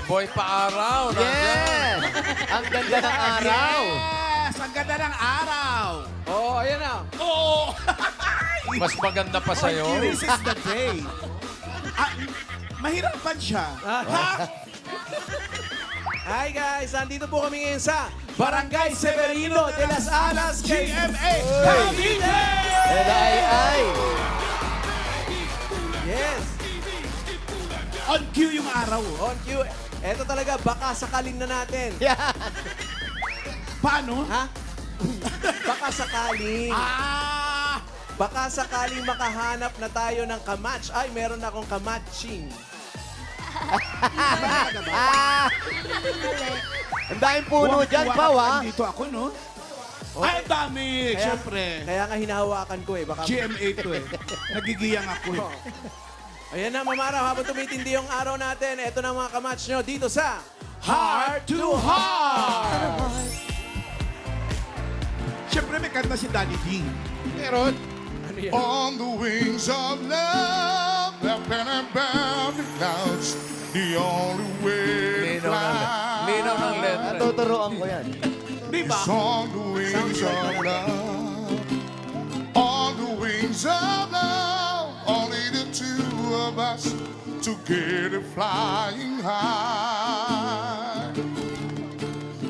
Boy Paaraw. Yes! Ang ganda ng araw. Yes! Ang ganda ng araw. Oo, ayan na. Oo! Mas maganda pa sa'yo. This is the day. Mahirapan siya. Ha? Hi guys! Nandito po kami ngayon sa Barangay Severino de las Alas, GMA Cavite! Ay. Yes! On cue yung araw. On cue. Eto talaga, baka sakalin na natin. Yan. Paano? Ha? Baka sakaling. Baka sakaling makahanap na tayo ng kamatch. Ay, meron na akong kamatching. Ang daming puno dyan, Pao, ha? Dito ako, no? Ay, ang dami. Siyempre. Kaya nga hinahawakan ko eh. Baka... GMA to eh. Nagigiyang ako eh. Ayan na, Mamaraw, habang tumitindi yung araw natin, eto na mga kamatch nyo dito sa Heart to Heart! Siyempre, may kanta si Danny D. Meron. Ano yan? On the wings of love, up and above the clouds, the only way to fly. Linaw ng letra. Natuturoan ko yan. Di ba? It's on the wings of love, on the wings of love, only the two of us together flying high,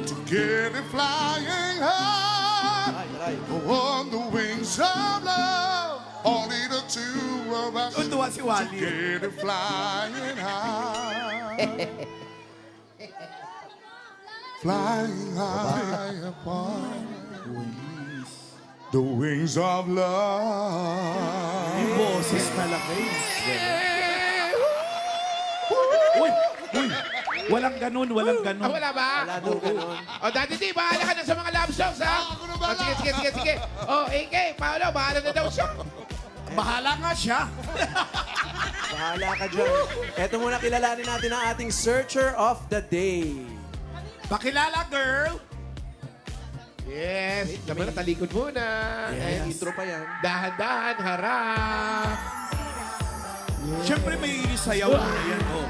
together flying high. Ay. On the wings of love, only the two of us Tuwa si Wally. together flying high. Flying high upon the wings of love. Yung boses talaga eh. Uy! Uy! Walang ganun, walang ganun. Wala ba? Wala daw ganun. O, Daddy D, bahala ka na sa mga love songs, ha? Ako na O, bahala. sige. O, AK, Paolo, bahala na daw siya. Bahala nga siya. Bahala ka dyan. Eto muna, kilalanin natin ang ating Searcher of the Day. Pakilala, girl. Yes, naman na talikod muna. Ay, Yes. intro pa yan. Dahan-dahan, harap. Siyempre may sayaw na yan. Oh.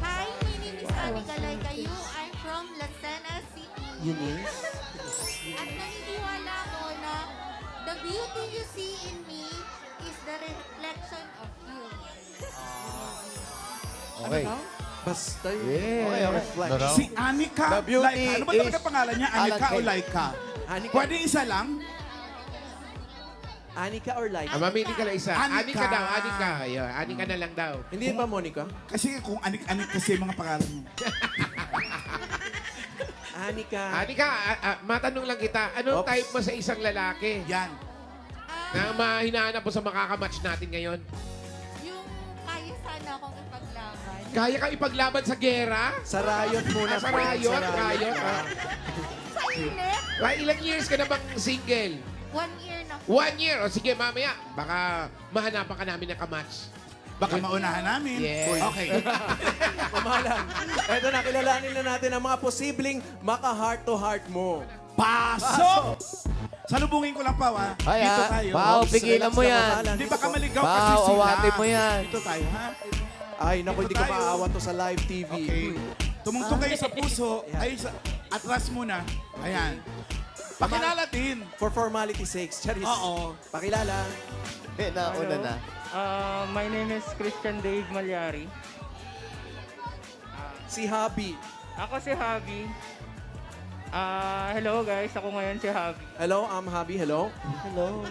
Hi, my name is Anika Laycayu. I'm from Lucena City. Eunice? At naniniwala ako na the beauty you see in me is the reflection of you. Okay. Basta yun. Yeah. Reflect. Ano raw? Si Anika The beauty Laika. Ano ba talaga is pangalan niya? Anika Alan o Kay. Laika? Anika. Pwede isa lang? Anika or like? Mamili ka lang isa. Anika. Anika daw, Anika. Ayan, Anika na lang daw. Hindi ba, Monica? Kasi kung anik-anik kasi mga pangalan mo. Anika. Anika, matanong lang kita, anong Oops. type mo sa isang lalaki Yan. na mahinahanap mo sa makakamatch natin ngayon? Yung kaya sana akong ipaglaban. Kaya ka ipaglaban sa gera? Sa Riot muna. Sa friend. Riot, Sa Riot. Sa init, Ilang years ka na bang single? 1 year na. 1 year. O sige, mamaya, baka mahanapan ka namin ng kamatch. Baka maunahan namin. Yes. Okay. Mamalang. Eto na, kilalanin na natin ang mga posibleng maka-heart-to-heart mo. Pasok! Salubungin ko lang, Pao, ha? Ay, Dito ha? tayo. Pao, pigilan mo Relax ka, yan. mamalang. Hindi Dito baka po. maligaw Pao, kasi sila. awatin mo yan. Dito tayo, ha? Ay, naku, hindi ka Tayo. maawa to sa live TV. Okay. Tumungtong kayo sa puso. Ay, sa atras muna. Ayan. Pakilala din. For formality sakes. Charis. Oo. Pakilala. Nauna na. My name is Christian Dave Malyari. Si Habi. Ako si Javi. Hello guys, ako ngayon si Javi. Hello, I'm Habi. Hello. Hello.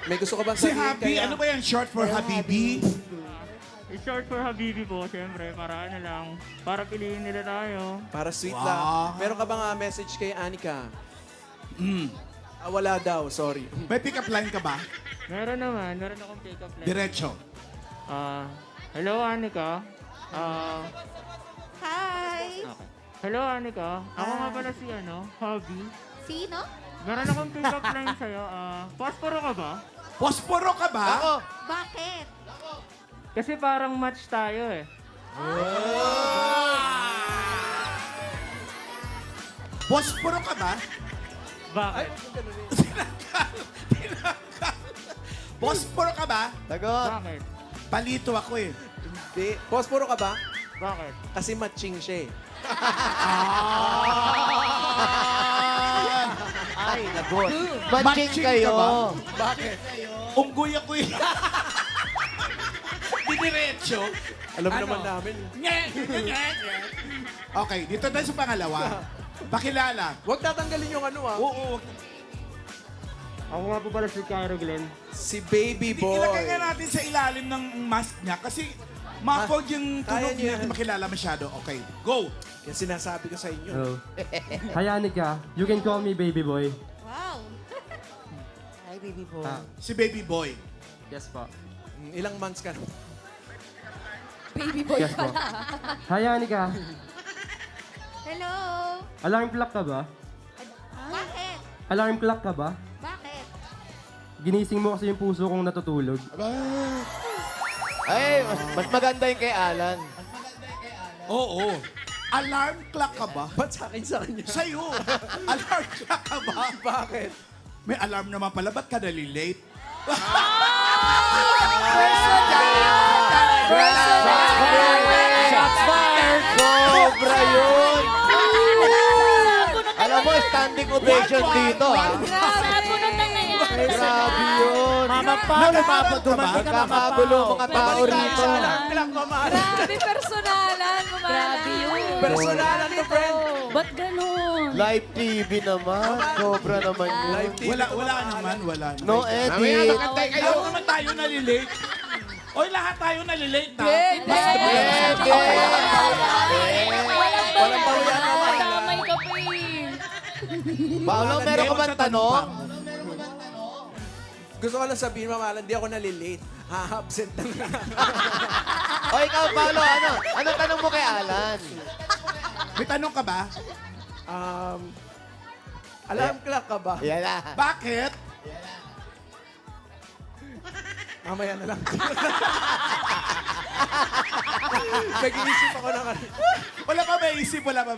May gusto ka bang Si sabihin Happy, kaya? ano ba yan? Short for Habibi? It's short for Habibi po, siyempre. Para ano lang, para piliin nila tayo. Para sweet Wow. lang. Meron ka bang message kay Anika? Wala daw, sorry. May pick-up line ka ba? Meron naman, meron akong pick-up line. Diretso. Hello Anika. Hi! Okay. Hello Anika. Ako nga pala si Javi. Sino? Meron akong pick-up line sa'yo. Posporo ka ba? Posporo ka ba? Ako. Bakit? Kasi parang match tayo eh. Posporo ka ba? Bakit? Posporo ka ba? Sagot. Bakit? Palito ako eh. Hindi. Posporo ka ba? Bakit? Kasi matching siya eh. Ay, lagot. Matching Matching kayo. ka ba? Bakit? Unggoy ako eh. Didiretso. Alam Ano? naman namin. Okay, dito tayo sa pangalawa. Pakilala. Huwag tatanggalin yung ano ah. Oo. Ako nga po pala si Cairo Glenn. Si Baby Boy. Ilagay nga natin sa ilalim ng mask niya kasi muffled yung Kaya tunog niyo niya. yan. Hindi makilala masyado. Okay, go. Yan sinasabi ko sa inyo. Hello. Hi, Anika. You can call me Baby Boy. Wow. Ay, baby po. Si Baby Boy. Yes po. Ilang months ka na? Baby boy Yes po. Hi, Anika. Hello. Alarm clock ka ba? Bakit? Alarm clock ka ba? Bakit? Ginising mo kasi yung puso kong natutulog. Ay, mas maganda yung kay Alan. Oo. Alarm clock ka ba? Ba't sa akin sa kanya? Sa'yo. Alarm clock ka ba? Bakit? May alarm naman pala. Ba't ka nalilate? Shots fired! Sobra yun! Alam mo, standing ovation dito, ha? Grabe yun! Nagkakaroon ka ba? Nagkakagulo mga tao rito. Grabe, personalan. Grabe yun. Personalan to, friend. Ba't ganun? Live TV naman. Sobra naman yun. Live TV. Wala naman. No Mamaya, edit. makantay kayo. Ayaw naman tayo nalilate. Oy, lahat tayo nalilate na. Pwede. Walang bawian naman. Damay ka pa eh. Paolo, meron ka bang tanong? Gusto ko lang sabihin, mamalan, di ako nalilate. Ha-absent lang. O ikaw, Paolo, ano? Anong tanong mo kay Alan? May tanong ka ba? Alarm clock ka ba? Yan na. Bakit? Mamaya na lang. Nag-iisip ako ng ano. Wala pa maiisip. Wala pa.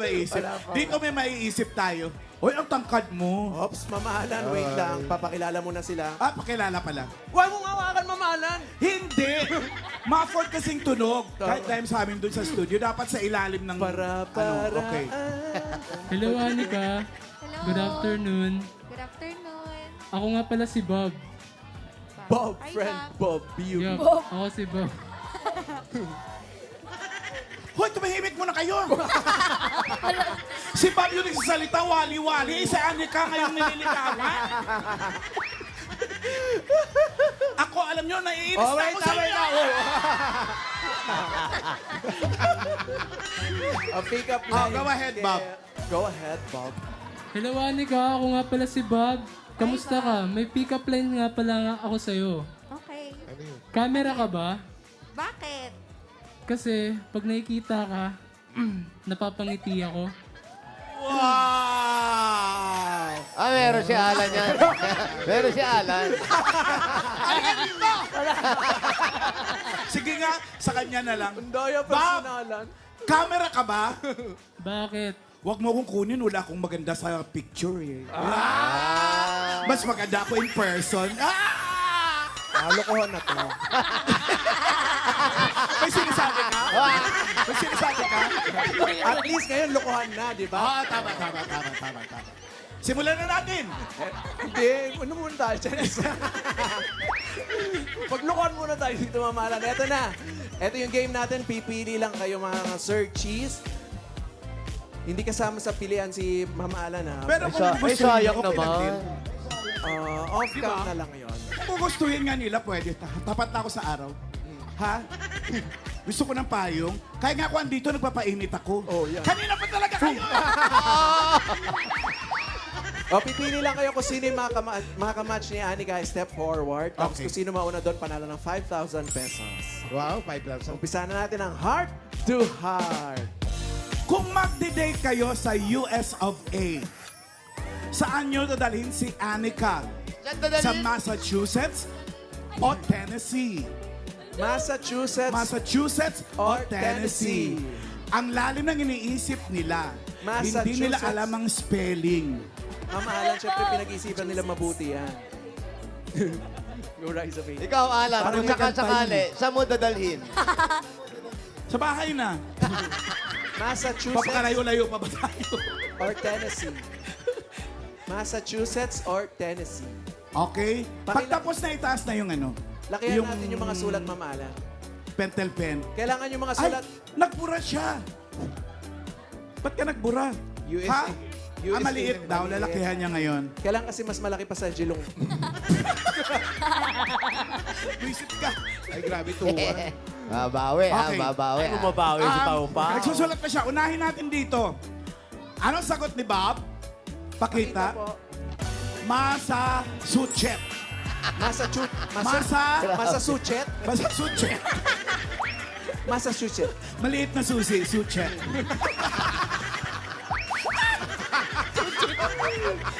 Dito may maiisip tayo. Oy, ang tangkad mo. Ops, mamahalan, wait lang. Papakilala muna sila. Ah, pakilala pala. Huwag mong hawakan, mamahalan! Hindi! Muffled kasing tunog. Kahit time sa amin dun sa studio, dapat sa ilalim ng... Para. okay. Hello, Anika. Hello. Good afternoon. Good afternoon. Ako nga pala si Bob. Bob, Hi, friend, Bob. Bob, you. Yup, ako si Bob. Hoy, tumahimik muna kayo! Si Bob yung nagsasalita, wali-wali. Sa Anika ngayong nililigawan. Ako, alam nyo, naiinis Oh, na wait ako na, sa wait inyo. na. Pick up line. Go ahead, Bob. Go ahead, Bob. Hello, Anika. Ako nga pala si Bob. Kamusta ka? May pick-up line nga pala nga ako sa'yo. Okay. Camera ka ba? Bakit? Kasi pag nakikita ka, napapangiti ako. Wow! Ah, meron si Alan yan. Meron si Alan. Sige nga, sa kanya na lang. Ang daya Bob! personalan. Camera ka ba? Bakit? Huwag mo akong kunin, wala akong maganda sa picture eh. Ah. Mas maganda ako in person. Lokohan na to. May sinasabi ka? May sinasabi ka? At least ngayon, lokohan na, di ba? Tama. Simulan na natin. Hindi, ano muna tayo dyan? Paglokohan muna tayo dito, mamahalan. Eto na. Eto yung game natin. Pipili lang kayo mga Sir Cheese. Hindi kasama sa pilihan si Mama Alan, ha? Pero kung Ay, gusto niyo, sayang okay lang din. naman. Off cam na lang ngayon. Kung gustuhin nga nila, pwede. Tapat na ako sa araw. Ha? Gusto ko ng payong. Kaya nga ako andito, nagpapainit ako. Oh, yan. Kanina pa talaga kayo. Pipili lang kayo kung sino yung makamatch ni Anika. Step forward. Tapos Okay. kung sino mauna doon, panalo ng 5,000 pesos. Wow, 5,000. Umpisa na natin ang heart to heart. Kung magdi-date kayo sa US of A, saan nyo dadalhin si Anika? Sa Massachusetts o Tennessee? Massachusetts o or Tennessee? Ang lalim ng iniisip nila. Hindi nila Massachusetts. alam ang spelling. Mama Alan, syempre pinag-isipan nila mabuti yan. Go Rise of Aid. Ikaw, Alan, Parang kung may kanta sakasakali, saan mo dadalhin? Sa bahay na. Massachusetts Papakalayo-layo pa ba tayo? or Tennessee? Massachusetts or Tennessee? Okay. Pagtapos na itaas na yung ano. Lakihan natin yung mga sulat, Ma'am Alan. Pentel pen. Kailangan yung mga Ay, sulat. nagbura siya. Ba't ka nagbura? USA. Ah, maliit daw. Lalakihan niya ngayon. Kailangan kasi mas malaki pa sa Jilong. Visit ka. Ay, grabe tuwa. Babawi, Okay. babawi. Ano mabawi si Pao Pao? Nagsusulat na siya. Unahin natin dito. Anong sagot ni Bob? Pakita. po. Massachusetts. Massachusetts? Massachusetts. Massachusetts. Maliit na susi. Suchet.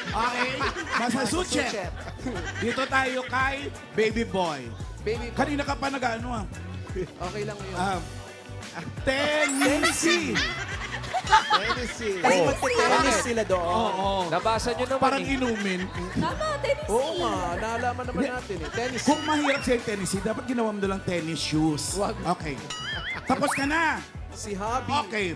Okay. Massachusetts. Dito tayo kay Baby Boy. Baby, Kanina ka pa nag-ano ah. okay lang yun. Tennessee. Tennessee. Kasi magte-tennis sila doon. Oo. Nabasa nyo naman Parang inumin. Tama, Tennessee. Oo nga, naalaman naman natin eh. Tennis. Kung mahirap sa'yo Tennessee, dapat ginawa mo lang tennis shoes. Wag. Okay. Tapos ka na. Si Hobby. Okay.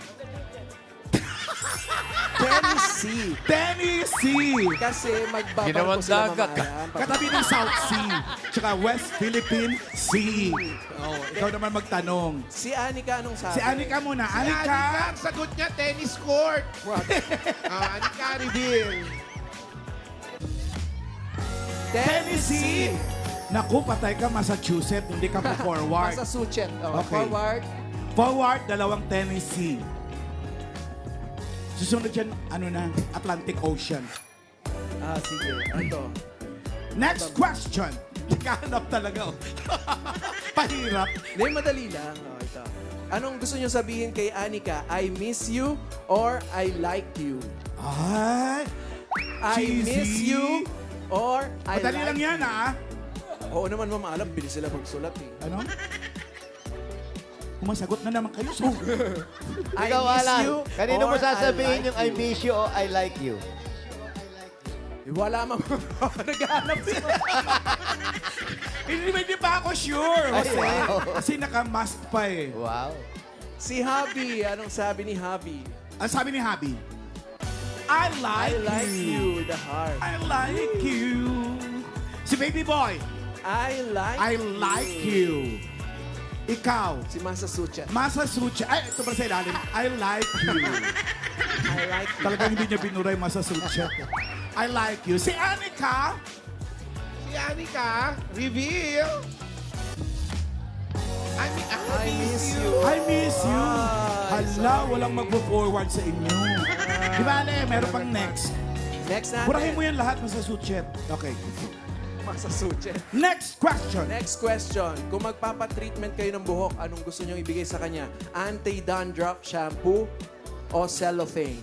Tennessee. Tennessee. Kasi magbabarko Ginawang sila dagat. mamayan. Katabi ng South Sea. Tsaka West Philippine Sea. Oh, ikaw naman magtanong. Si Anika, anong sabi? Si Anika muna. Si Anika, Anika. ang sagot niya, tennis court. Anika, reveal. Tennessee. Naku, patay ka Massachusetts. Hindi ka po forward. Massachusetts. Oh, Okay. Forward. Forward, dalawang Tennessee. Susunod dyan, ano na, Atlantic Ocean. Sige. Ito. Next question. Kahanap talaga. Oh. Pahirap. Hindi, madali lang. Oh, ito. Anong gusto niyo sabihin kay Anika? I miss you or I like you? Ay, I cheesy. miss you or I Madali like lang yan, you? ah. Oo naman, Mama Alam. Bilis sila magsulat eh. Ano? Kumasagot na naman kayo. So, I Ikaw, miss Alan. you Kanino mo or sasabihin I like yung I miss you o I like you? Wala Mama. Naghahanap sila. hindi pa ako sure. Ay, Kasi, wow. kasi naka-mask pa eh. Wow. Si Hobby. Anong sabi ni Hobby? Ang sabi ni Habi, I I like, like you with the heart. I like you. Si Baby Boy, I like you. Ikaw, Si Massachusetts. Massachusetts. Ay, ito pa sa ilalim. I like you. I like you. Talagang hindi niya binuray Massachusetts. I like you. Si Anika, Si Anika, reveal. I miss you. I miss you. Ay, Hala, walang magpo-forward sa inyo. Di ba, Ale? Meron pang next. Next natin. Burahin mo yan lahat, Massachusetts. Okay. Massachusetts. Next question. Next question. Kung magpapatreatment kayo ng buhok, anong gusto nyo ibigay sa kanya? Anti-dandruff shampoo o cellophane?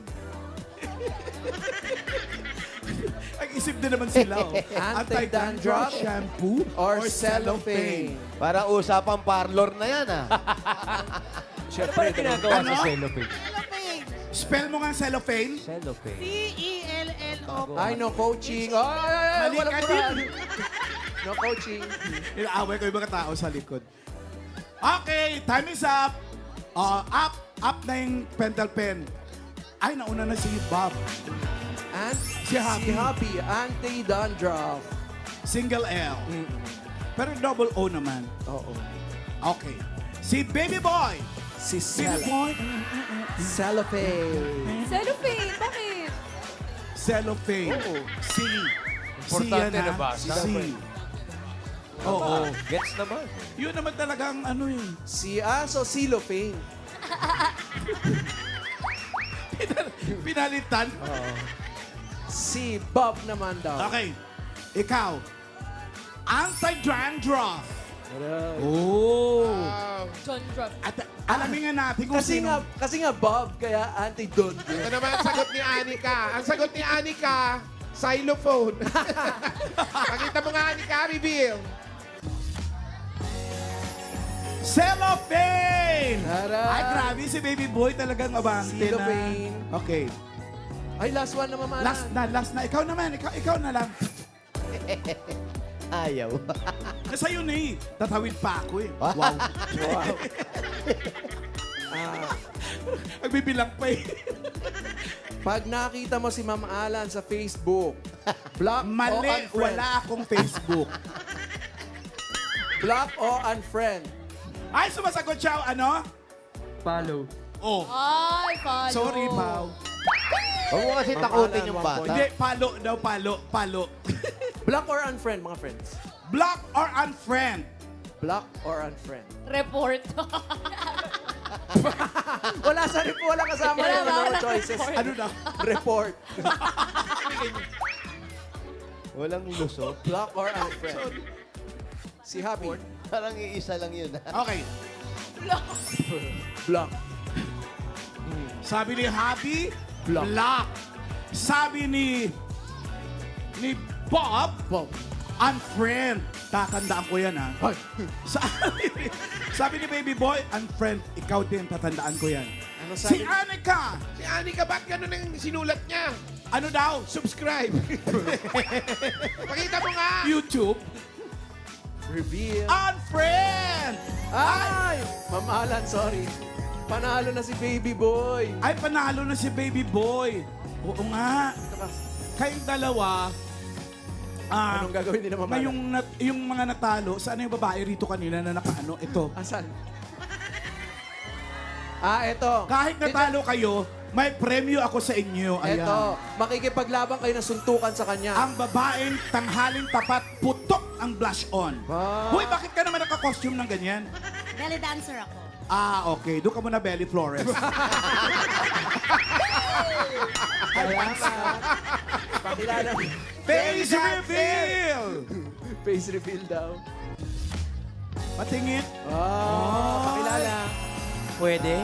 Nag-isip din naman sila. Oh. Anti-dandruff shampoo Or cellophane? Para usapang parlor na yan, ah. Siyempre, Ginagawa Ano? sa cellophane. Spell mo nga cellophane. Cellophane. C-E-L-L-O. Ay, no coaching. Ay, Mali walang ka kuraan. din. No coaching. Inaaway ko yung mga tao sa likod. Okay, time is up. Up na yung pentel pen. Ay, nauna na si Bob. And Si Happy. Anti-dandruff. Single L. Pero double O naman. Oo. Okay. Si Baby Boy. Si Baby Boy. cellophane. Cellophane, bakit? Cellophane. Oo. C. Importante yan, na ha? ba? C. Oo. Gets naman. Yun naman talagang ano yun. So cellophane. Pinalitan. Si Bob naman daw. Okay. Ikaw. Anti-dandruff. Oh. John Drop. At alamin nga natin kung sino. Kasi nga Bob, kaya anti-dandruff. Ito naman ang sagot ni Anika. Ang sagot ni Anika, xylophone. Pakita mo nga, Anika, reveal. Cellophane! Tara! Ay, grabe si Baby Boy talagang abante na. Cellophane. Okay. Ay, last one na Mama Alan. Last na. Ikaw naman. Ikaw na lang. Ayaw. Nasa'yo na eh. Tatawid pa ako eh. Wow. Wow. Nagbibilang pa eh. Pag nakita mo si Ma'am Alan sa Facebook, block o Mali, unfriend. wala akong Facebook. Block o unfriend. Ay, sumasagot siya, ano? Follow. Oh, Ay, follow. sorry, Pao. Huwag mo kasi Ma'am takutin Alan, yung 1 bata. point. Hindi, palo. Block or unfriend, mga friends? Block or unfriend? Block or unfriend? Report. Wala sa report, wala kasama Wala yung ba? no Wala choices. report. Ano na? Report. Walang lusot. Block or unfriend? Si Happy. Parang iisa lang yun. Okay. Block. Sabi ni Happy, Block. block. Sabi ni Bob, unfriend. Tatandaan ko yan, ha? Sabi ni Baby Boy, unfriend. Ikaw din, tatandaan ko yan. Ano Si sabi? Anika, Si Anika, ba't ganun ang sinulat niya? ano daw? Subscribe. Pakita mo nga. YouTube, Reveal. unfriend. Ay! Ma'am Alan, sorry. Panalo na si Baby Boy. Ay, panalo na si Baby Boy. Oo nga. Kayong dalawa, Anong gagawin nila, Ma'am Alan? yung mga natalo, saan yung babae rito kanina na nakaano? Ito. Asan? Eto. Kahit natalo kayo, may premyo ako sa inyo. Ayan. Eto. Makikipaglaban kayo ng suntukan sa kanya. Ang babaeng tanghaling tapat, putok ang blush on. Hoy, bakit ka naman naka-costume ng ganyan? Belly dancer ako. Okay. Doon ka muna, Belly Flores. Pakilala. Face reveal! Face reveal daw. Patingin. Pakilala. Pwede?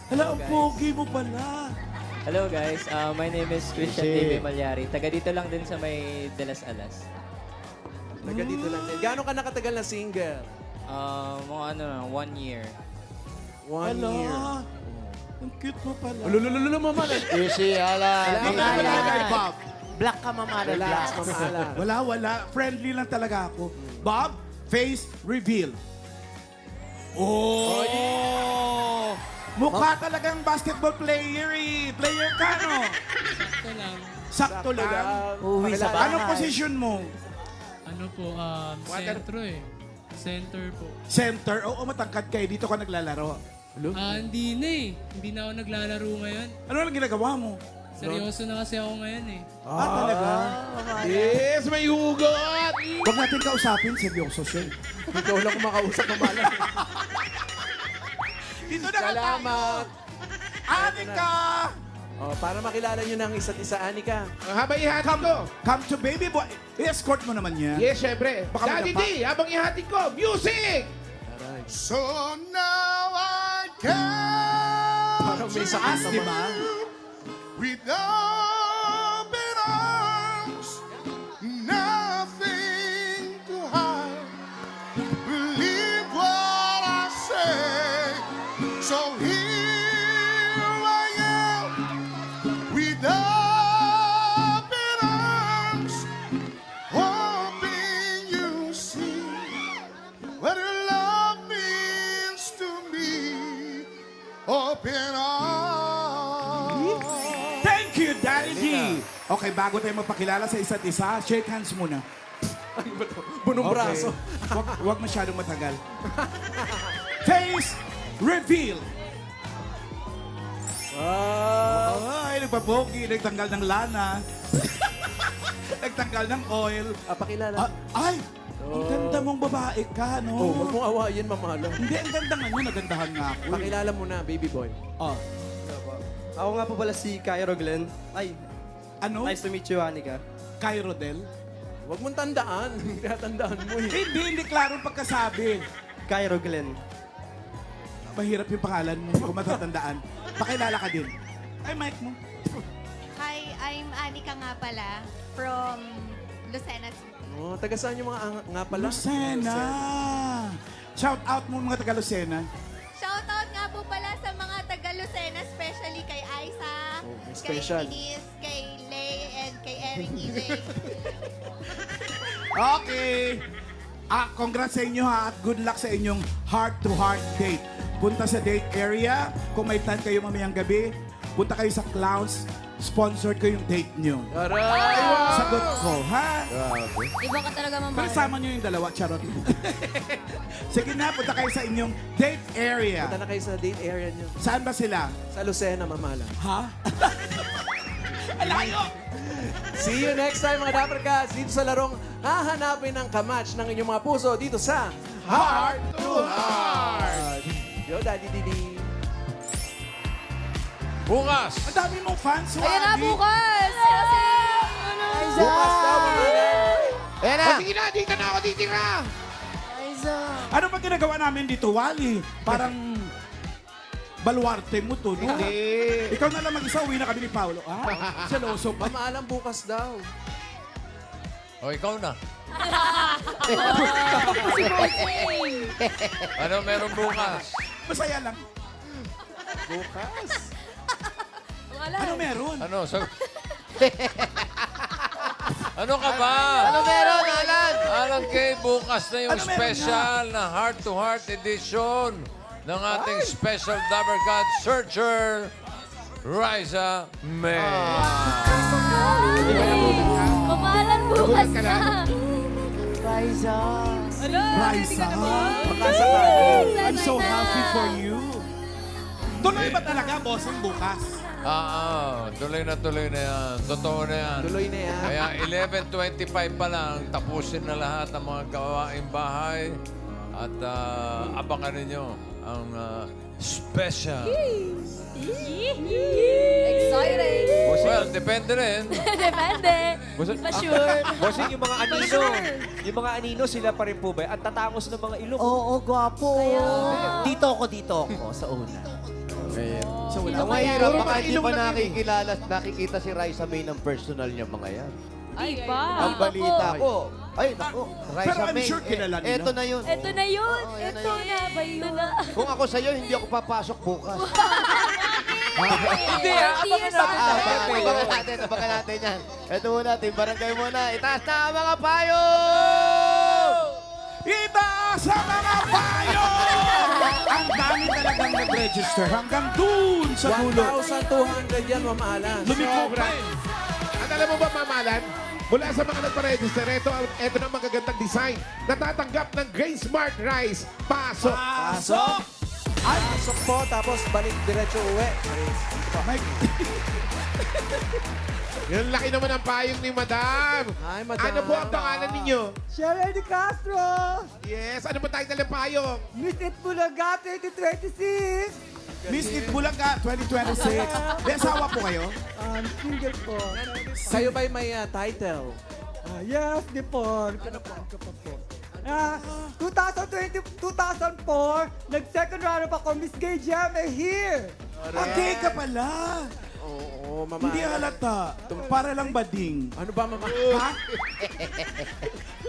Hala, ang pogi mo pala. Hello guys, my name is Christian Kasi- TV Malyari. Taga dito lang din sa may De Las Alas. Taga dito lang din. Gaano ka nakatagal na single? Mga ano na, 1 year. 1 year. Ang cute mo pala. Lululululu mo man. Easy, Alan. Ikaw Alan. talaga, Bob. Black ka, Mama. Relax, Ma'am Alan. Wala. Friendly lang talaga ako. Bob, face reveal. Oh! Mukha talagang basketball player eh. Player ka, no? Sakto lang. Sakto lang. Uwi sa Pakilala. Anong position mo? Ano po, sentro eh. Center po. Center? Oo, matangkad kayo. Dito ka naglalaro. Hindi na eh. Hindi na ako naglalaro ngayon. Ano lang ginagawa mo? Seryoso na kasi ako ngayon eh. Talaga? Yes, may hugot. Huwag natin kausapin. Seryoso siya. eh. Ikaw lang kumakausap ng Alan. Dito na ka tayo. Salamat. Anika! Para makilala nyo ng isa't isa, Anika. Habang ihati ko. Come to baby boy. I-escort mo naman yan. Yes, syempre. Baka Daddy madapa. D, habang ihati ko, music! So now I come Parang may sakit Taas, di ba? with open arms, nothing to hide. Believe what I say. So here I am with open arms, hoping you see what your love means to me. Open arms. Thank you, Daddy D. Okay, bago tayo magpakilala sa isa't isa, shake hands muna. Bunong braso. Wag masyadong matagal. Face reveal. Ay, nagpapogi, nagtanggal ng lana. Nagtanggal ng oil. Pakilala. Ay, ang ganda mong babae ka, no? Huwag mong awayin, Ma'am Alan. Hindi, ang ganda nga nyo, nagandahan nga ako. eh. Pakilala mo na, Baby Boy. Oh, Ako nga po pala si Cairo Glenn. Ay, ano? nice to meet you, Anika. Kay Rodel? Huwag mong tandaan. Tandaan mo eh. Hindi klaro ang pagkasabi. Cairo Glenn. Mahirap yung pangalan mo kung matatandaan. Pakilala ka din. Ay, mic mo. Hi, I'm Anika nga pala from Lucena City. Taga saan yung mga nga pala? Lucena. Shout out mo mga taga Lucena. Shoutout nga po pala sa mga taga Lucena, especially kay Aiza, may kay special. Denise, kay Lay, and kay Eric EJ. Okay. Congrats sa inyo ha at good luck sa inyong heart-to-heart date. punta sa date area. Kung may time kayo mamayang gabi, punta kayo sa Clowns. Sponsored ko yung date nyo. Aray! Sagot ko, ha? Iba ka talaga, Pero mama. sama nyo yung dalawa, charot. Sige na, punta kayo sa inyong date area. Punta na kayo sa date area nyo. Saan ba sila? Sa Lucena, Mamala. Ha? Alayo! See you next time, mga Dapper Cats, dito sa larong hahanapin ng kamatch ng inyong mga puso dito sa Heart to Heart. Yo, Daddy Didi. Bukas! Ang dami mong fans, Ayan na, Wally. bukas! Bukas daw, Mamala. Ayan na. O, sige na, dito na ako titira. Ano ba ginagawa namin dito, Wally? Parang baluarte mo to, no? Hindi. Ikaw na lang mag-isa, uwi na kami ni Paolo. Ah, seloso pa. Mamaalam bukas daw. O, ikaw na. Si Bossing! Ano meron bukas? Masaya lang. Bukas? Ano meron? Ano? Ano ka ba? Ano meron, Alan? Alan Kay, bukas na yung Ano meron special na Heart to Heart edition ng ating special Dabber God Searcher, Riza May. Mamahalan bukas Nagulat ka na! Raisa. Ano? Raisa, I'm so happy for you. Tuloy ba talaga, bossing, bukas? Tuloy na yan. Totoo na yan. Tuloy na yan. Kaya 11:25 pa lang, tapusin na lahat ng mga gawaing bahay. At abangan ninyo ang special. Exciting! Well, depende rin. Depende. Hindi pa sure. Bossing, yung mga anino, yung mga anino, sila pa rin po ba? Ang tatangos ng mga ilong. Oo, gwapo. Kaya- Dito ako sa una. So, wala. Ang mahirap, Puro baka hindi ilong pa lang yun eh. nakikita si Raisa May ng personal niya mga yan. Di ba? Ang balita ko, ay naku, Pero Raisa I'm May, sure kilala nila. eto na yun. Ito na yun. Oo, yan Ito na ba yun? Kung ako sa'yo, hindi ako papasok bukas. Hindi Abangan natin yan. Ito muna, Team Barangay muna. Itaas na ang mga payo! Itaas ang mga payo! Ang dami talagang nag-register hanggang dun sa dulo. 1,200 yan, Mamaalan. Lumiko pa Sobra. eh. At alam mo ba, Mamalan? Mula sa mga nagpa-register, ito na magagandang design. Natatanggap ng Grain Smart Rice. Pasok! Pasok! Ay, Pasok po, tapos balik diretso uwi. Mike. Yung laki naman ang payong ni Madam. Ay, Madam. Ano po ang pangalan ninyo? Sherry de Castro! Yes, ano po title ng payong? Miss It Bulaga 2026! Miss It Bulaga 2026. May asawa po kayo? Single po. Kayo ba'y may title? Yes, di po. Ano po? 2004, nag-second runner pa ako, Miss Gay Jam, here! Okay ka pala. Oo, Hindi Mamaalan. halata. Para lang bading. Ano ba, Mama? Ha?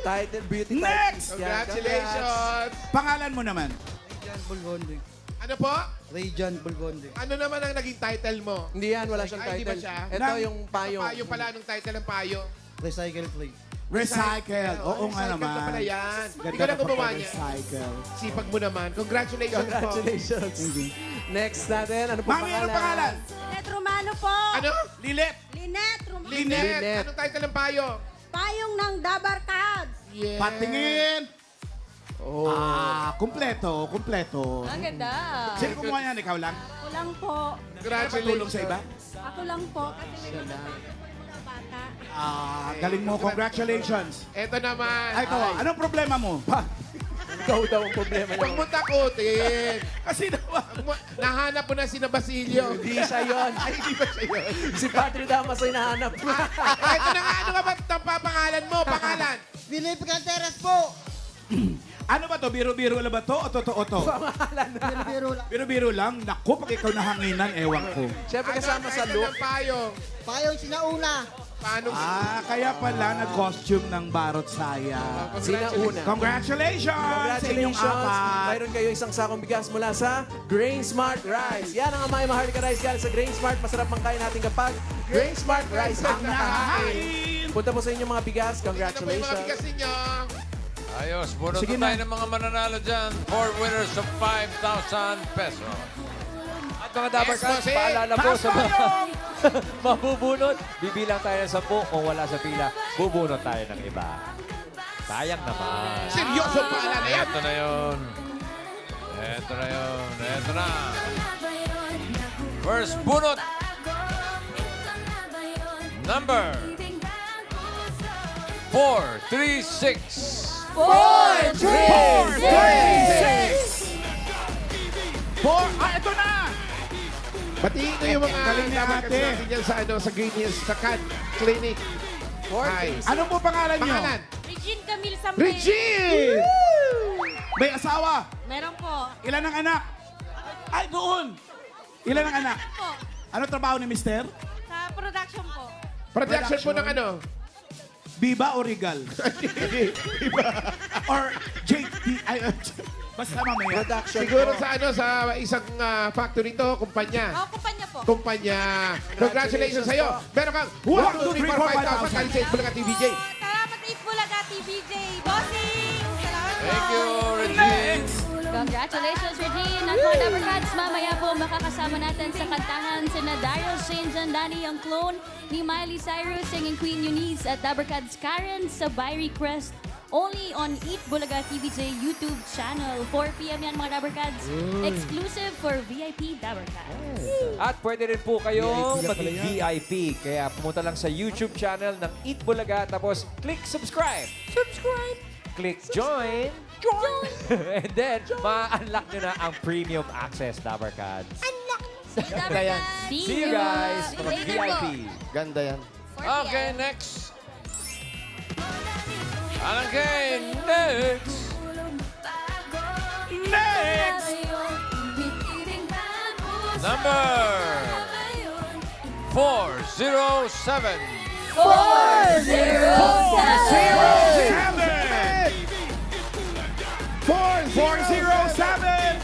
Title, beauty Next! title. Yan, Congratulations! Pangalan mo naman. Rayjan Bulgonde. Ano po? Rayjan Bulgonde. Ano naman ang naging title mo? Hindi yan, wala siyang Ay, di ba title. siya? Ito yung payong. Payo pala, anong title ng payo? Recycle play. Recycle. Oo nga recycle naman. ka pala yan. Ganda Ikaw na ka gumawa pag niya. recycle. Sipag mo naman. Congratulations, po. Congratulations. Next natin, ano po Mami, ano pangalan? Linet Romano po. Ano? Lilet. Linet Romano. Linet. Linet. Anong title ng payo? Payong ng Dabar Cats. Yes. Patingin. Oh. Kumpleto. Ang ganda. Sino kumuha yan? Ikaw lang? Ako lang po. Patulong sa iba? Ako lang po. Kasi may mga bata. Galing mo. Congratulations. Ito naman. Ay, ikaw, anong problema mo? Pa. Ikaw daw ang problema Huwag niyo. mo takutin. Kasi naman. Nahanap mo na si Basilio. Hindi siya yun. Ay, hindi ba siya yun? Si Patrick Damas ay nahanap. Ito na nga, ano nga ba ang papangalan mo? Pangalan? Philip Canteras po! Ano ba to? Biro-biro lang ba to? O totoo to? Biro-biro lang? Naku, pag ikaw nahanginan, ewan ko. Siyempre kasama sa title look. ng payong? Payong sinauna! Paano? Kaya pala nag-costume ng Barot Saya. Sinauna. Congratulations sa inyong Congratulations! apat. Mayroon kayo isang sakong bigas mula sa Grain Smart Rice. Yan ang Amay Maharlika Rice galing sa Grain Smart. Masarap mang kain natin kapag Grain Smart Rice ang nakahain. Nakahain. Punta po sa inyong mga bigas. Ito po yung mga Congratulations. bigas ninyo. Ayos, bunot Sige tayo na. ng mga mananalo dyan. 4 winners of 5,000 pesos. At mga Dabber Yes, Cats, bossing. paalala po Taas sa mga payong! mabubunot. Bibilang tayo ng 10. Kung wala sa pila, bubunot tayo ng iba. Sayang naman. Seryoso paalala yan. Ito na yun. Ito na yun. Ito na. First bunot. Number 436. 4, ito na! Batiin ko yung mga Galing ni Dabber Cats ate. natin dyan sa, sa Green Hills, sa Cat Clinic. Hi. Ano po pangalan nyo? Pangalan? Regine Camille Sampay. Regine! May asawa? Meron po. Ilan ang anak? Ay, doon! Ilan ang anak? Po. Ano trabaho ni Mister? Sa production po. Production po ng ano? Biba o Regal? Or JT? Basta mamaya. Production Siguro po. sa ano, sa isang factory to, kumpanya. Kumpanya po. Kumpanya. Congratulations sa'yo. Meron kang 1, 2, 3, 4, 5,000 galing sa Bulaga TVJ. Salamat Eat Bulaga TVJ. Bossing! Salamat po. Thank you, Regine. Congratulations, Regine! At mga Dabber Cats, mamaya po makakasama natin sa kantahan sina Daryl Shane Jandani, ang clone ni Miley Cyrus, singing Queen Eunice at Dabber Cats Karen sa By Request. Only on Eat Bulaga TVJ YouTube channel. 4 p.m. yan mga Dabber Cats. Exclusive for VIP Dabber Cats. At pwede rin po kayong maging VIP. Kaya pumunta lang sa YouTube channel ng Eat Bulaga. Tapos click subscribe. Click join. And then, ma-unlock nyo na ang premium access, Dabber Cats. Ganda yan. See you guys, mga Later po. VIP. Ganda yan. 4 p.m. Okay, next. Okay, next. Next! Number 407. 407!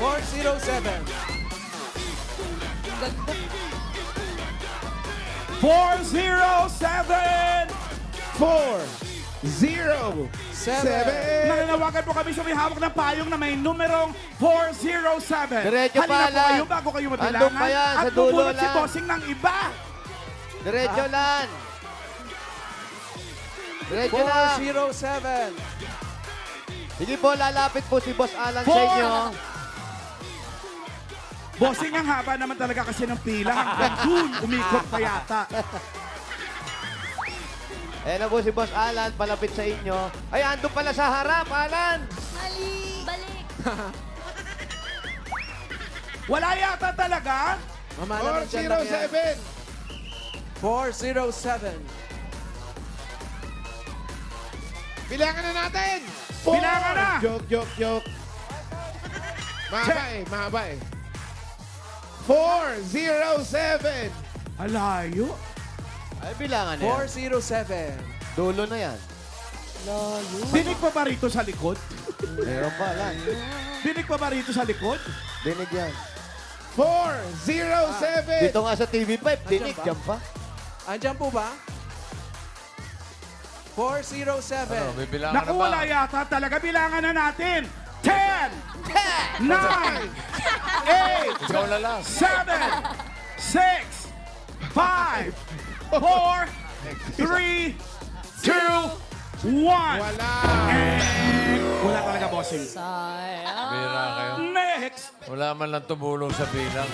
407. 407! 407. Nananawagan po kami sa may hawak ng payong na may numerong 407. Diretso Halina pa, po Alan. kayo bago kayo Andun mabilangan. pa yan, sa At dulo bubunot si lang. bossing ng iba. Diretso lang. Diretso lang. 407. Sige po, lalapit po si Boss Alan sa inyo. Bossing ang haba naman talaga kasi ng pila. Hanggang dun, umikot pa yata. Ayan na po si Boss Alan, palapit sa inyo. Ay, ando pala sa harap, Alan. Balik! Wala yata talaga. Mamala ng dyan lang yan. 407. 407. Bilangan na natin. Bilangan na. Joke. Mahaba eh, mahaba eh. 407. Alayo. Ay, bilangan na yan. 407. Dulo na yan. Dinig pa ba rito sa likod? Meron pa, Alan. Dinig pa ba rito sa likod? Dinig yan. 407. Dito nga sa TV5, dinig. Diyan pa. Andiyan po ba? 407. Ano, bibilangan Naku, na ba? wala yata talaga. Bilangan na natin. 10, 9, 8, Ikaw na lang. 7, 6, 5, 4, 3, 2, 1. Wala. Wala talaga, bossing. Bira kayo. Next. Wala man lang tumulong sa bilang.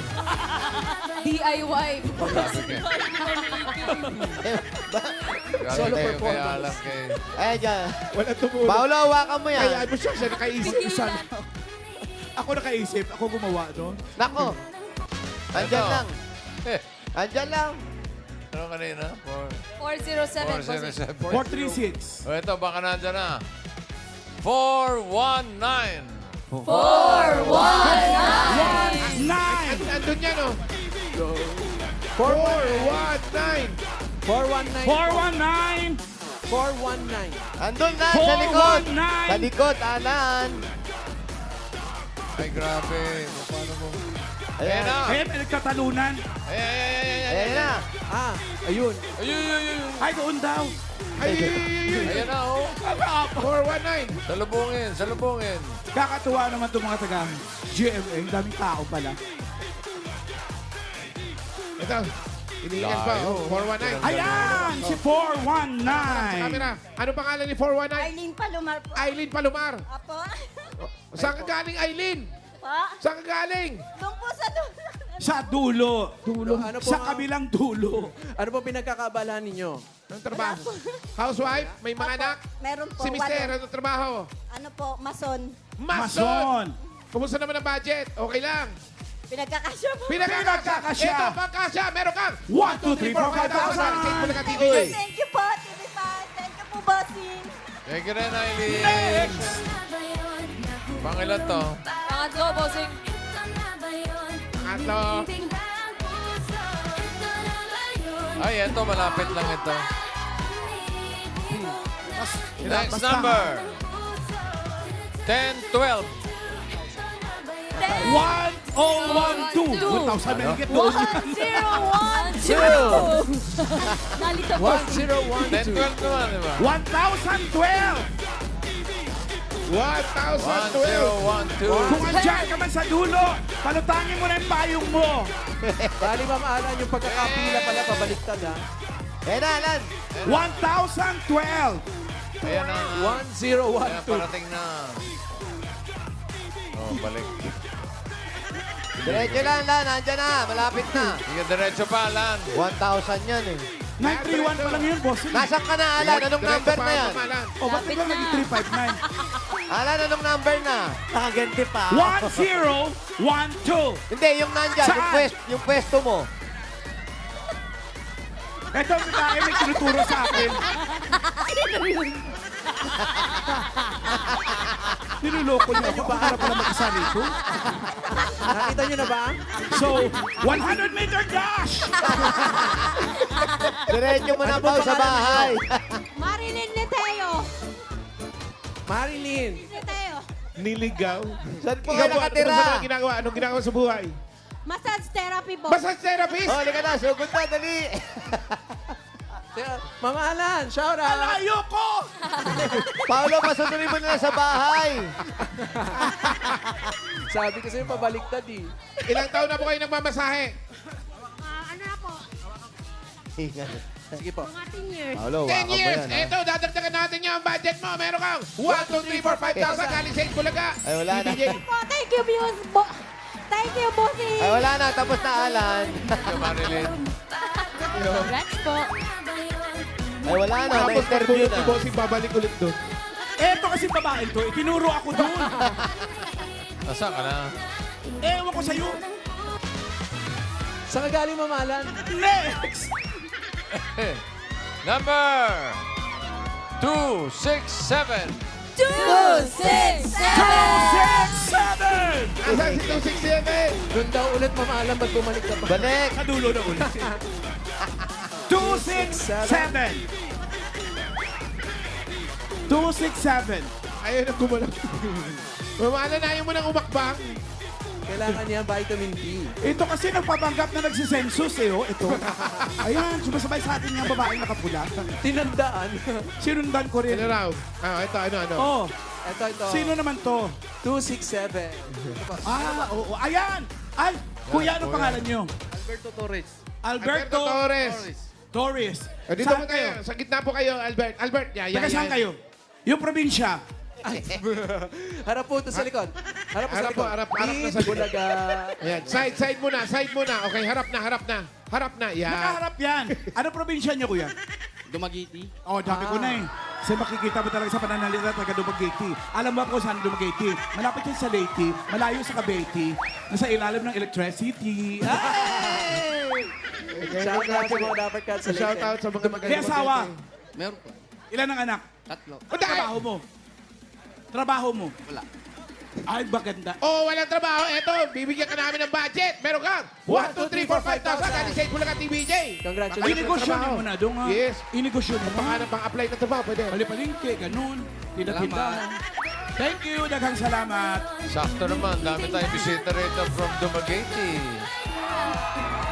DIY. Galing kayo kaya alam kayo. Ay, dyan. Wala tumulong. Paolo, hawakan mo yan. Kaya mo siya nakaisip. Ako nakaisip. Ako gumawa doon. Nako. Andyan Ito. lang. Eh, Andyan lang. ano kanina? 407. 436. O ito, baka nandyan na. 419. 9. Andun yan oh. 419. 419. 419. 419. Andun na, sa likod. 419. Sa likod, Alan. Ay, grabe. Paano mo? Ayan na. Eh, may nagkatalunan. Ayan na. Ah, ayun. Ayun. Ay, doon daw. Ayan na, oh. 419. Salubungin. Kakatuwa naman itong mga taga GMA. Ang daming tao pala. Ito. Iniingat pa. Oh, 419. Ayan! Si 419. Camera. Ano pangalan ni 419? Arlene Palomar po. Aileen Palomar. Apo. Saan ka galing, Aileen? Pa? Saan ka galing? Doon po sa doon. Sa dulo. Ano po Sa ang- kabilang dulo. Ano po pinagkakaabalahan ninyo? Anong trabaho? Housewife? May mga anak? Meron po. Si Mister, walo. anong trabaho? Ano po, mason. Mason. Kumusta naman ang budget? Okay lang. Pinagkakasya po. Pinagkakasya. Ito, pagkasya. Meron kang 1, 2, 3, 4, 5,000. State mo na ka, Thank TVJ. you po, TV5. Thank you po, bossing. Thank you rin, Aileen. Next. Pangilan to? Pangatlo, bossing. Pangatlo. Ay, eto, malapit lang ito. Next Basta. number. 10-12. 1012. 1,000 na higit doon. 1012. Nalito, bossing. 10-12 naman, di ba? 1,012. 1,012. 1012. Kung andyan ka man sa dulo, palutangin mo na yung payong mo. Bali, Ma'am Alan, yung pagkakapila pala, pabaliktad ha. Ayan na, Alan. 1,012. Ayan na. Ayan, 1012. parating na. Oh, balik. Diretso lang, Alan. Andyan na. Malapit na. Sige, diretso pa, Alan. 1,000 yan eh. 931 pa lang yun, boss. Nasaan ka na, Alan? Anong number na yan? O, ba't ba naging 359? Alan, anong number na? Nakaganti pa. 1012. Hindi, yung nandyan. Saan? Yung pwesto mo. Ito, si Tae may tinuturo sa akin. Niloloko niyo ako para pala mag-isa rito. Nakita nyo na ba? So, 100-meter dash! Diretso mo na Ano pa ba sa pangalan bahay. Marilyn Neteo. Marilyn. Neteo. Niligaw. Saan po Ikaw kayo po, nakatira? anong ginagawa? Anong ginagawa sa buhay? Massage therapy po. Massage therapist. Oh, halika na. Sugod na, dali. Ma'am Alan, shout out. Alayo ko! Paolo, pasunurin mo na sa bahay. Sabi ko sa'yo, pabaliktad eh. Ilang taon na po kayo nagmamasahe? Ano na po? Sige po. Mga 10 years. Paolo, 10 waka mo years. yan, ha? Ito, dadagdagan natin yung budget mo. Meron kang 1, 2, 3, 4, 5,000. Galing sa Bulaga. Ay, wala na. TVJ. Po, thank you, Thank you, bossing. Ay, wala na. Tapos na, Alan. Thank you, Marilyn. Congrats po. Ay, wala na. Tapos Na-interview pagpulot na. ni Bossing, babalik ulit doon. Eto kasi babae to, itinuro ako doon. Nasaan ka na? Ewan ko sa'yo. Saan ka galing, Ma'am Alan? Next! Number 267. 267. 267! Asan si 267? Doon daw ulit, Ma'am Alan, ba't bumalik ka pa? Balik. Sa dulo na ulit. 267! 267. Ayun ang gumalang. Mamala na ayaw mo nang umakbang. Kailangan niya vitamin D. Ito kasi nagpapanggap na nagsisensus eh, oh. Ito. Ayan, sumasabay sa atin yung babaeng nakapula. Tinandaan. Sinundan ko rin. Ano raw? Ito, ano? Oh, Ito. sino naman to? 267. Ah, oo. Ayan! Ay, kuya, ano pangalan nyo? Alberto Alberto Torres. Dito Saan po kayo. Sa gitna po kayo, Albert. Albert, Taga saan kayo? Yung probinsya. Harap po ito sa likod. Harap po sa Harap po, likod. harap na sa likod. Bulaga. Ayan, side muna. Okay, harap na. Harap na, yan. Nakaharap yan. Ano probinsya nyo, kuya? Dumaguiti. Oh, dami ko na eh. Kasi makikita mo talaga sa pananalita taga Dumaguete. Alam mo po saan Dumaguete? Malapit yan sa Leyte, malayo sa Cavite, nasa ilalim ng electricity. Ay! Shout out sa mga Dapper Cats sa Shout out sa mga May asawa. Meron po. Ilan ang anak? 3. Ano trabaho mo? Trabaho mo? Wala. Ay, maganda. Oh, walang trabaho. Eto, bibigyan ka namin ng budget. Meron kang 1, 2, 3, 4, 5,000. Galing sa Bulaga, TVJ. Congratulations. Inegosyo mo na doon nga. Yes. Inegosyo mo. Pang apply na trabaho, pwede. Palipalingke, ganun. Tindahan. Thank you, daghang salamat. Sakto naman, dami tayong bisita rito from Dumaguete.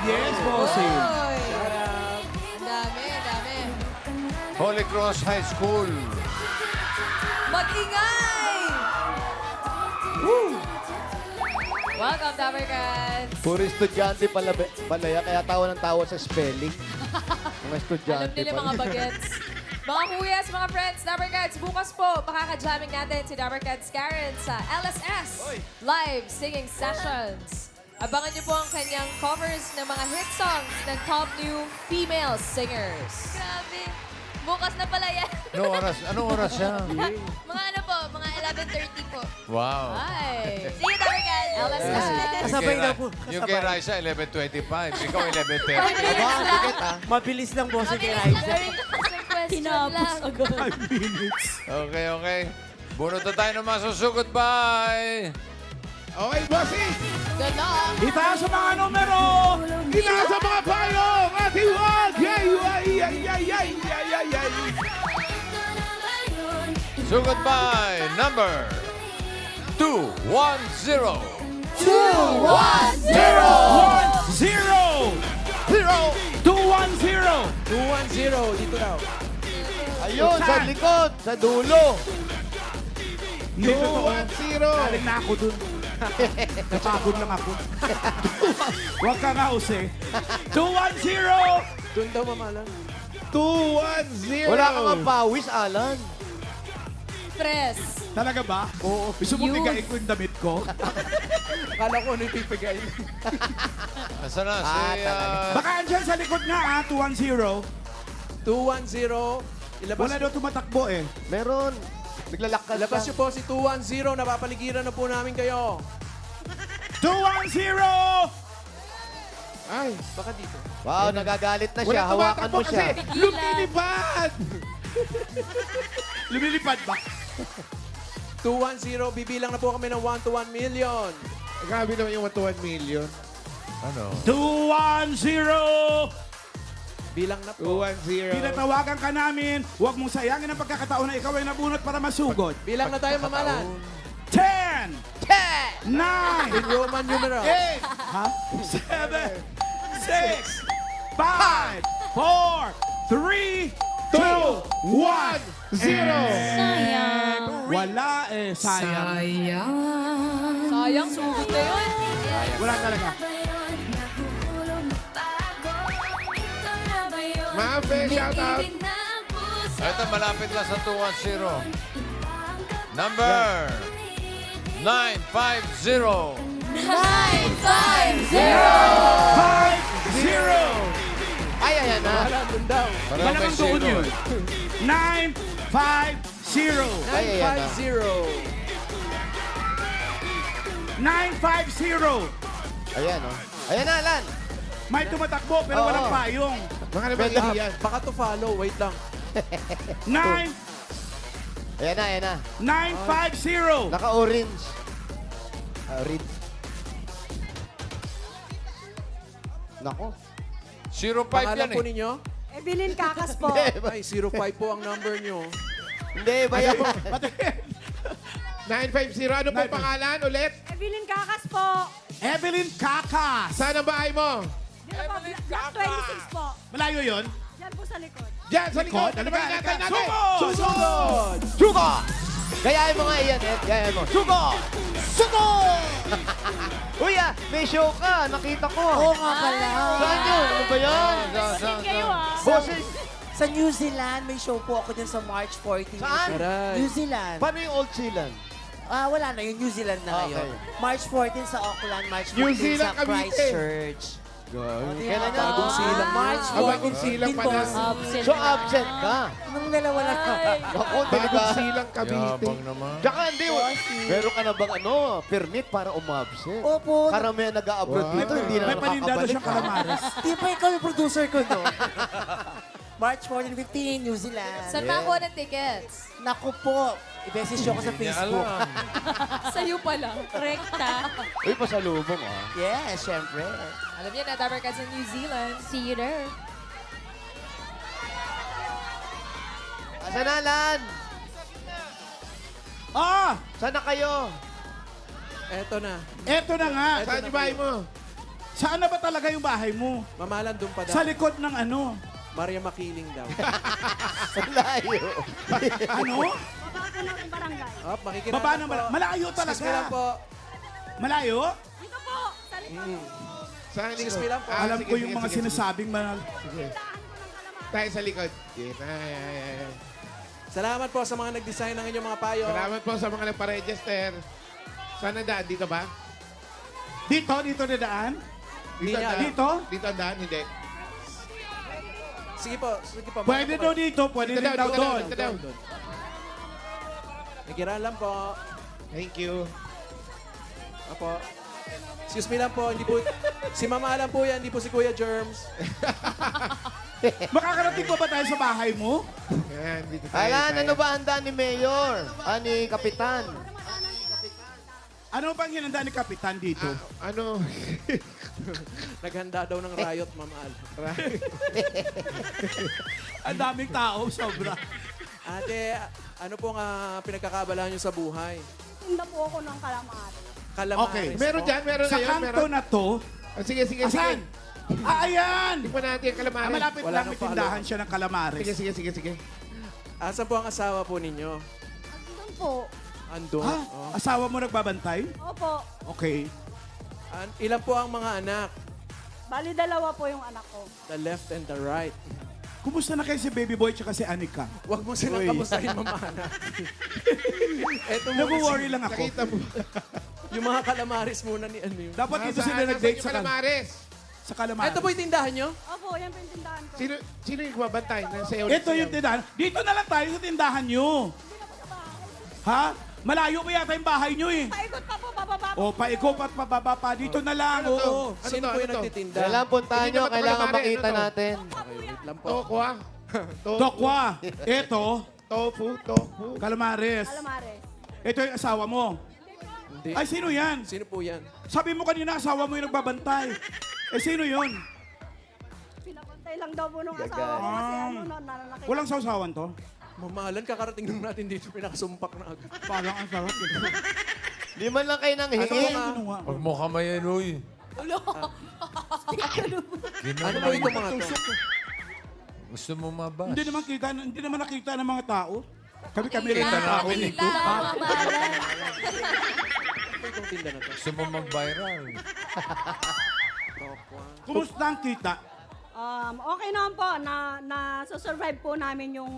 Yes, bossing. Oy! Ang dami, ang dami. Holy Cross High School. Mag-ingay! Welcome, Dabarkads. Puro estudyante palaya, kaya tawa ng tawa sa spelling. Mga estudyante Alam nila mga bagets. Mga kuyas, mga friends, Dabarkads, bukas po, makaka-jamming natin si Dabarkads Karen sa LSS Live Singing Sessions. Abangan niyo po ang kanyang covers ng mga hit songs ng top new female singers. Grabe. Bukas na pala yan. Anong oras siya? Mga ano po, mga 11:30 po. Wow. Hi! See you, Dabarkads. LSS. Kasabay daw po. Yung kay Raisa, 11:25. Ikaw, 11:30. Aba, ticket ah. Mabilis lang boss kay Raisa. Tinapos agad. 5 minutes. Okay. Bunot na tayo ng masusugod. Bye! Okay, bossing! Good luck! Itaas sa mga numero. Itaas sa mga payong! Ating wag! Yay! Sugod by number 210. 210, dito daw. Ayun, sa likod, sa dulo. Hindi totoo. 210. Galing na ako dun. Napagod lang ako. Huwag ka nga, Jose. 210! Doon daw mamalan. 210. Wala kang mapawis, Alan. Press. Talaga ba? Oo. Gusto mo bigayin ko yung damit ko? Akala ko ano yung pipigay. Nasaan na? Si, Baka andyan sa likod nga, 210. 210. Ilabas, Wala daw tumatakbo eh. Meron. Naglalakad ilabas ka. niyo po si 210. Napapaligiran na po namin kayo. 210! Ay, Baka dito. Wow, nagagalit na siya. wala Hawakan tumatakbo mo siya. kasi. Lumilipad! Lumilipad ba? 210. Bibilang na po kami ng 1 to 1 million. Grabe naman yung 1 to 1 million. ano? 210! Bilang na po. 210. Pinatawagan ka namin. Huwag mong sayangin ang pagkakataon na ikaw ay nabunot para masugod. Bilang na tayo mamalan. 10! 9! In Roman numeral. 7, 6, 5, 4, 3, 2, 1, 0. Sayang. Wala eh, sayang. Sayang, sugod na yun. Wala talaga. Mafe, shout out. Ito, malapit lang sa 210. Number 950. 950! 5-0! Ay, ayan na. Wala, doon daw. Parang may Malamang doon zero. yun. 950! Ay, ayan na. 950! 950. Ayan, oh. Ayan na, Alan. May tumatakbo pero Oo. walang payong. Mga naman yan. Baka to follow. Wait lang. 9, Ayan na, ayan na. 950! Naka-orange. Orange. Nako. 05 Pangalan yan po eh. ninyo? Evelyn Kakas po. Ay, 05 po ang number nyo. Hindi, ba yan? 950. Ano po pangalan ulit? Evelyn Kakas po. Evelyn Kakas! Saan ang bahay mo? Block 26 po. Malayo yun? Yan po sa likod. Diyan, sa likod. Ano ba Halika, inatay halika. natin? Sugod! Sugod! Sugo! Gayahin mo nga iyan, Ed. Gayahin mo. Sugo! Sugo! Uy, may show ka. Nakita ko. Oo nga pala. Saan yun? Ano ba yan? Boses. Sa New Zealand, may show po ako dyan sa March 14. Saan? Aray. New Zealand. Paano yung Old Zealand? Wala na, yung New Zealand na ngayon. Okay. March 14 sa Auckland, March 14 New Zealand, sa Cavite. Christchurch. Kailan yan? Bagong silang. March Bagong 14 silang din pa po. na. Absent So, na. absent ka. Nung dalawa na. Naku, Bagong talaga. silang Cavite. Yabang naman. Tsaka hindi, meron ka na bang permit para umabsent? Opo. Karamihan nag-a-abroad Wow. dito, hindi na May panindado nakakabalik. siyang kalamares. Di ba ikaw yung producer ko, no? March 14, 15, New Zealand. Saan makakuha ng tickets? Naku po, i-message ko sa Hindi niya Facebook. alam. Sa'yo pala. Rekta. Uy, pasalubong ah. Yes, syempre. Alam niyo na, Dabarkads sa New Zealand. See you there. Asan na, Lan? Saan na kayo? Eto na. Eto na nga. Saan yung bahay mo? Saan na ba talaga yung bahay mo? Mamalan doon pa daw. Sa likod ng ano? Maria Makiling daw. Layo. Ano? Baba ka ng barangay. Makikilala Baba na po. malayo talaga. Excuse me lang po. Malayo? Dito po, sa likod. Saan Excuse me lang po. Alam ko yung mga sinasabing Sige. Tayo sa likod. Sige. Ay. Salamat po sa mga nag-design ng inyong mga payo. Salamat po sa mga nagpa-register. Saan ang daan? Dito ba? Dito na daan? Hindi niya alam. Dito? Dito ang daan? Hindi. Sige po. Sige po. Pwede daw dito, pwede din daw doon. Dito daw. Nakikiran lang po. Thank you. Apo. Excuse me lang po. Hindi po. Si Mama lang po yan. Hindi po si Kuya Germs. Makakarating pa ba tayo sa bahay mo? Yan, dito tayo. Alan, ano ba handa ni Mayor? Ni Kapitan? Ano bang hinanda ni Kapitan dito? Ano? Naghanda daw ng riot, Mama Al. Ang daming tao, sobra. Ate, ano pong pinagkakabalahan nyo sa buhay? Tinda po ako ng calamari. Calamares Okay. Meron po. dyan, meron Sa na yun. kanto na to, Sige, sige, sige. asan? Ayan! Tingnan natin yung calamari. Malapit Wala lang, nang may tindahan siya ng calamares. Sige. Asan po ang asawa po ninyo? Doon po. Andun. Ha? Oh. Asawa mo nagbabantay? Opo. Okay. Ilan po ang mga anak? Bali, dalawa po yung anak ko. The left and the right. Kumusta na kayo si Baby Boy tsaka si Anika? Huwag mo silang Uy. kamustahin, Mama Ana. Eto muna Nag-worry lang ako. Nakita mo. yung mga calamares muna ni ano yun. Dapat dito Nasaan? sila Nasaan nag-date yung sa calamares? sa calamares. Ito po yung tindahan nyo? Opo, yan po yung tindahan ko. Sino yung kumabantay? Nasayaw na Ito yung tindahan. Dito na lang tayo sa tindahan nyo. Ha? Malayo pa yata yung bahay nyo eh. Paikot pa po, bababa po. O, paikot at pababa pa. Dito na lang. Ano to? Oo. Sino Ano po yung to? nagtitinda? Kailangan puntahan Hindi nyo, naman kailangan calamari, makita ano to? natin. Okay, wait lang po. Tokwa. Tokwa. Ito, Tofu. calamares. Calamari. Ito yung asawa mo. Hindi. Ay, sino yan? Sino po yan? Sabi mo kanina, asawa mo yung nagbabantay. Eh, sino yun? Pinapantay lang daw po nung asawa ko kasi ano, nananakit. Walang sausawan to? Mamahalan, kakarating nung natin dito, pinakasumpak na agad. Parang ang sarap. Di man lang kayo nang hingi. Kinuha. Huwag mo kamayin, uy. Ano po itong mga to? Gusto mo mabas? Hindi naman nakita ng mga tao. Kami Kita rin ang tao. namin eh. Ano po itong tinda na to? Gusto mo mag-viral? Tokwa. Kumusta ang kita? Okay naman po, na-survive po namin yung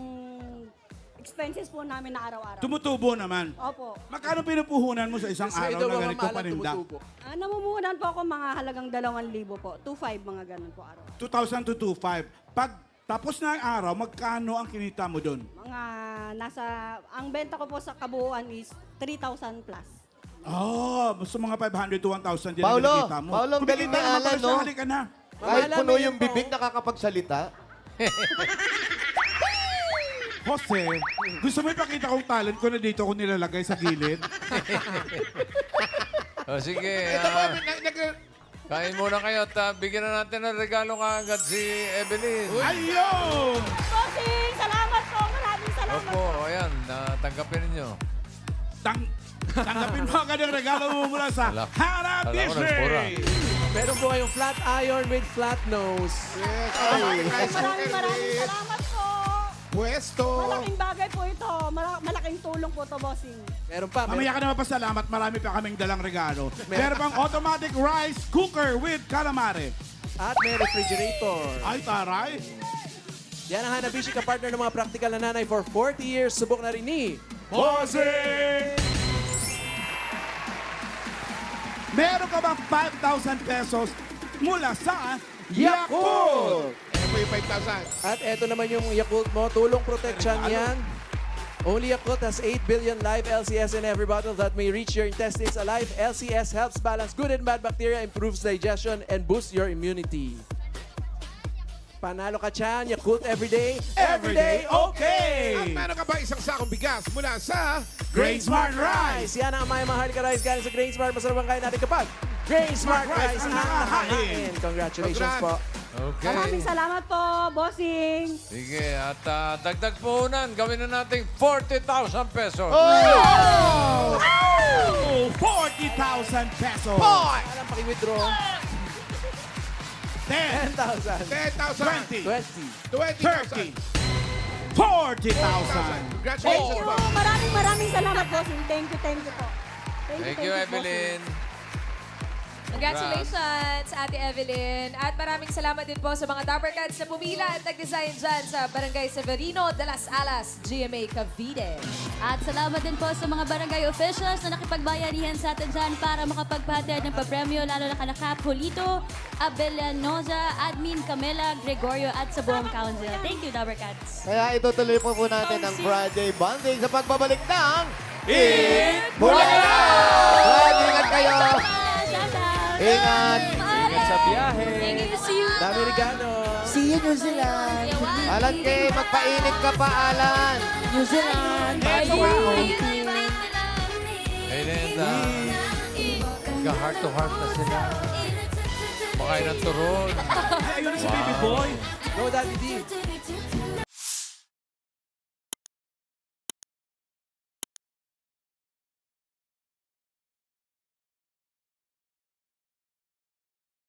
expenses po namin na araw-araw. Tumutubo naman. Opo. Magkano pinupuhunan mo sa isang Kasi araw daw na ganito mamahalan, paninda? tumutubo. Namumuhunan po ako mga halagang 2,000 po. 2,500 mga ganun po araw. 2,000 to 2,500. Pag tapos na ang araw, magkano ang kinita mo doon? Ang benta ko po sa kabuuan is 3,000 plus. Oh, basta mga 500 to 1,000 din Paulo, ang kinikita mo. Paulo, ang galing Kumikita ni naman Alan, pala siya, no? halika na. Kahit Mamahalan, puno Mayor yung po. bibig, nakakapagsalita. Jose, gusto mo ipakita kong talent ko na dito ko nilalagay sa gilid? O sige, Ito po, kain muna kayo at bigyan na natin ng regalo kaagad si Evelyn. Ayun! Bossing! Salamat po! Maraming salamat Opo, ayan, tanggapin ninyo. Tanggapin mo agad ang regalo mo mula sa Ala- Hanap ala ko nagpura. Disney! Meron po kayong flat iron with flat nose. Maraming salamat po! Pwesto. Malaking bagay po ito. Malaking tulong po to, bossing. Meron pa. Mamaya ka na mapasalamat, marami pa kaming dalang regalo. Meron pang automatic rice cooker with calamari. At may refrigerator. Ay, taray! Yan ang Hanabishi ka-partner ng mga practical na nanay for 40 years. Subok na rin ni Bossing! Meron ka bang 5,000 pesos mula sa Yakult? Ito po yung 5,000. At eto naman yung Yakult mo. Tulong protection yan. Only Yakult has 8 billion live LCS in every bottle that may reach your intestines alive. LCS helps balance good and bad bacteria, improves digestion, and boosts your immunity. Panalo ka dyan. Yakult everyday. Everyday okay! At meron ka ba isang sakong bigas mula sa Grain Smart Rice! Yan ang may mahal ka rice galing sa Grain Smart. Masarap ang kain natin kapag Grain Smart Rice ang nakahain. Congratulations Congrats. po. Okay. Maraming salamat po, bossing. Sige, at dagdag puhunan, gawin na natin 40,000 pesos. Oh! 40,000 pesos. Alam, paki-withdraw. 10, 10,000. 10,000. 20. 30, 20,000. 40,000. Congratulations Thank you. po. Maraming salamat, bossing. Thank you po. Thank you, Evelyn. Congratulations, Ate Evelyn. At maraming salamat din po sa mga Dapper Cats na pumila at nag-design dyan sa Barangay Severino de las Alas, GMA Cavite. At salamat din po sa mga barangay officials na nakipagbayanihan sa atin dyan para makapagpatid ng papremyo, lalo na kanaka Polito, Abellanoza, Admin Camela, Gregorio at sa buong council. Thank you, Dapper Cats. Kaya itutuloy po natin ang Friday Bonding sa pagbabalik ng Eat Bulaga! Lagi ingat kayo! Ingat! Ingat sa biyahe. Thank you, see you. Dami regalo. See you, New Zealand. Alan Kay, magpainit ka pa, Alan! New Zealand. Bye. Hey, Linda. Heart to heart na sila. Makain ng turon. Ayun na si Baby Boy. Go, Daddy D.